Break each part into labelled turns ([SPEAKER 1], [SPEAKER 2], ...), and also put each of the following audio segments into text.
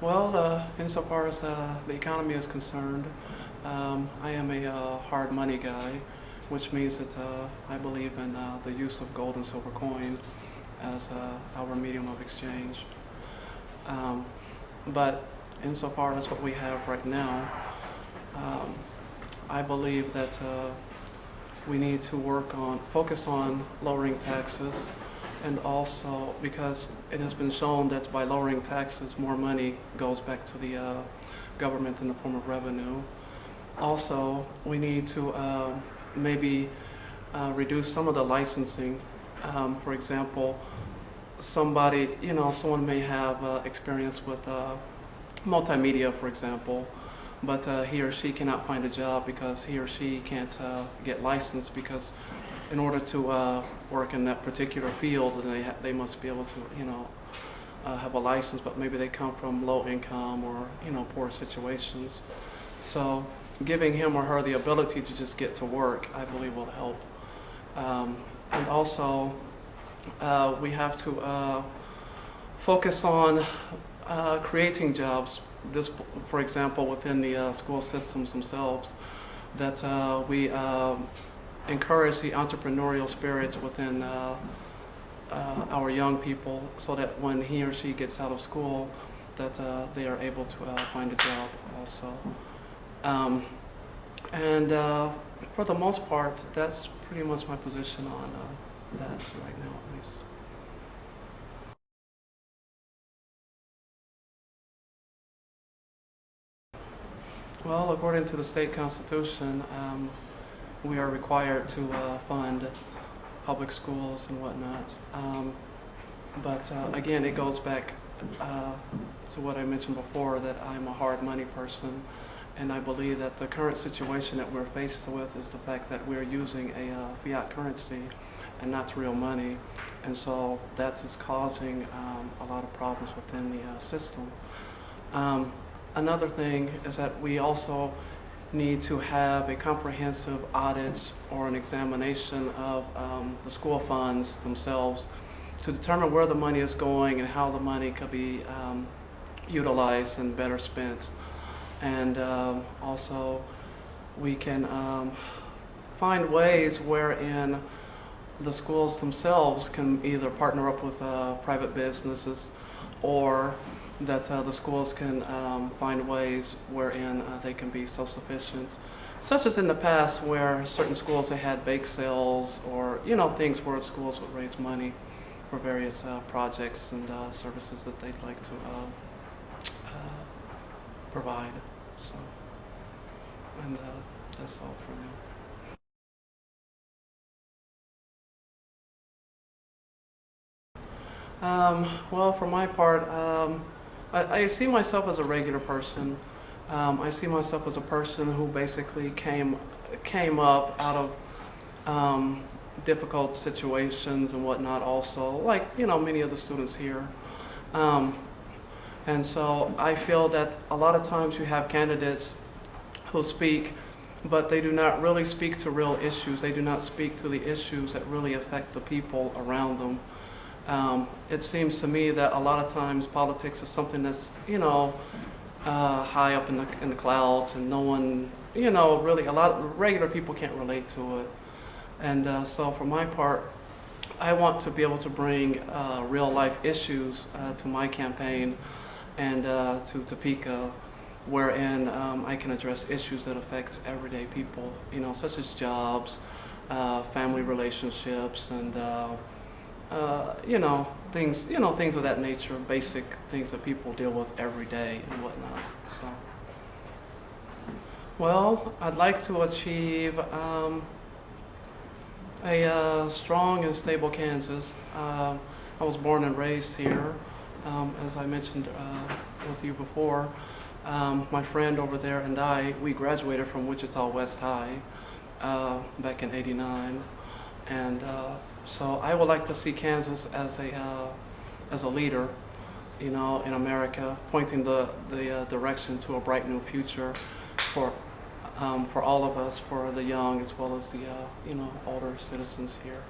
[SPEAKER 1] Well, insofar as the economy is concerned, I am a hard money guy, which means that I believe in the use of gold and silver coin as our medium of exchange. Um, but insofar as what we have right now, um, I believe that we need to focus on lowering taxes, and also because it has been shown that by lowering taxes, more money goes back to the government in the form of revenue. Also, we need to maybe reduce some of the licensing. For example, someone may have experience with multimedia, for example, but he or she cannot find a job because he or she can't get licensed, because in order to work in that particular field, they must be able to, have a license, but maybe they come from low income or, poor situations. So giving him or her the ability to just get to work, I believe, will help. And also, we have to focus on creating jobs. This, for example, within the school systems themselves, that we encourage the entrepreneurial spirit within our young people, so that when he or she gets out of school, that they are able to find a job also. And for the most part, that's pretty much my position on that right now, at least. Well, according to the state constitution, we are required to fund public schools and whatnot. But again, it goes back to what I mentioned before, that I'm a hard money person, and I believe that the current situation that we're faced with is the fact that we're using a fiat currency and not real money, and so that is causing a lot of problems within the system. Another thing is that we also need to have a comprehensive audit or an examination of the school funds themselves, to determine where the money is going and how the money could be utilized and better spent. And also, we can find ways wherein the schools themselves can either partner up with private businesses, or that the schools can find ways wherein they can be self-sufficient, such as in the past where certain schools, they had bake sales, or things where schools would raise money for various projects and services that they'd like to provide. So, and that's all for now. Well, for my part, I see myself as a regular person. I see myself as a person who basically came up out of difficult situations and whatnot, also, like many of the students here. And so I feel that a lot of times you have candidates who speak, but they do not really speak to real issues. They do not speak to the issues that really affect the people around them. It seems to me that a lot of times politics is something that's high up in the clouds, and no one, really, a lot of regular people can't relate to it. And so for my part, I want to be able to bring real life issues to my campaign and to Topeka, wherein I can address issues that affect everyday people, such as jobs, family relationships, and things of that nature, basic things that people deal with every day and whatnot. So, well, I'd like to achieve a strong and stable Kansas. I was born and raised here, as I mentioned with you before. My friend over there and we graduated from Wichita West High back in '89, and so I would like to see Kansas as a leader, in America, pointing the direction to a bright new future for all of us, for the young as well as the older citizens here.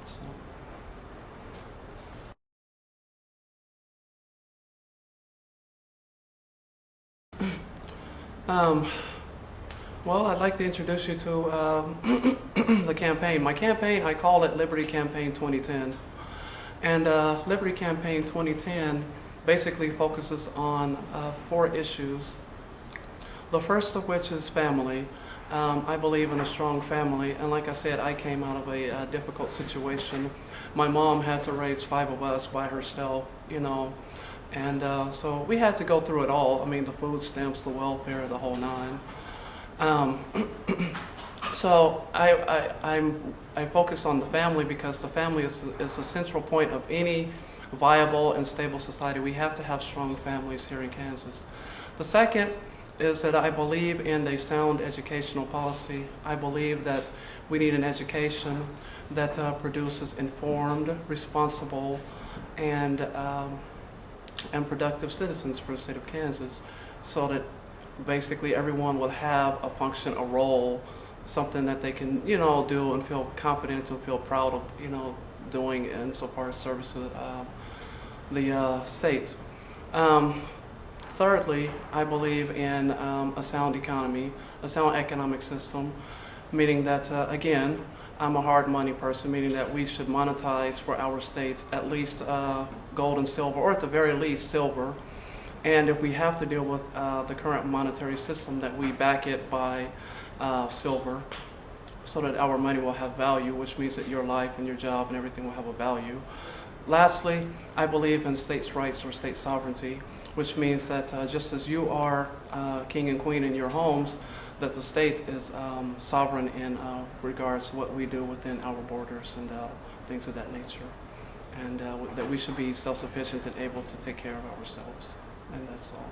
[SPEAKER 1] So. Um, well, I'd like to introduce you to the campaign. My campaign, I call it Liberty Campaign 2010. And Liberty Campaign 2010 basically focuses on 4 issues. The first of which is family. I believe in a strong family, and like I said, I came out of a difficult situation. My mom had to raise 5 of us by herself, you know, and so we had to go through it all. I mean, the food stamps, the welfare, the whole nine. Um, so I focus on the family because the family is a central point of any viable and stable society. We have to have strong families here in Kansas. The second is that I believe in a sound educational policy. I believe that we need an education that produces informed, responsible, and productive citizens for the state of Kansas, so that basically everyone will have a function, a role, something that they can, you know, do and feel confident and feel proud of, you know, doing insofar as service to the states. Thirdly, I believe in a sound economy, a sound economic system, meaning that, again, I'm a hard money person, meaning that we should monetize for our states at least gold and silver, or at the very least silver. And if we have to deal with the current monetary system, that we back it by silver, so that our money will have value, which means that your life and your job and everything will have a value. Lastly, I believe in states' rights or state sovereignty, which means that just as you are king and queen in your homes, that the state is sovereign in regards to what we do within our borders and things of that nature. And that we should be self-sufficient and able to take care of ourselves. And that's all.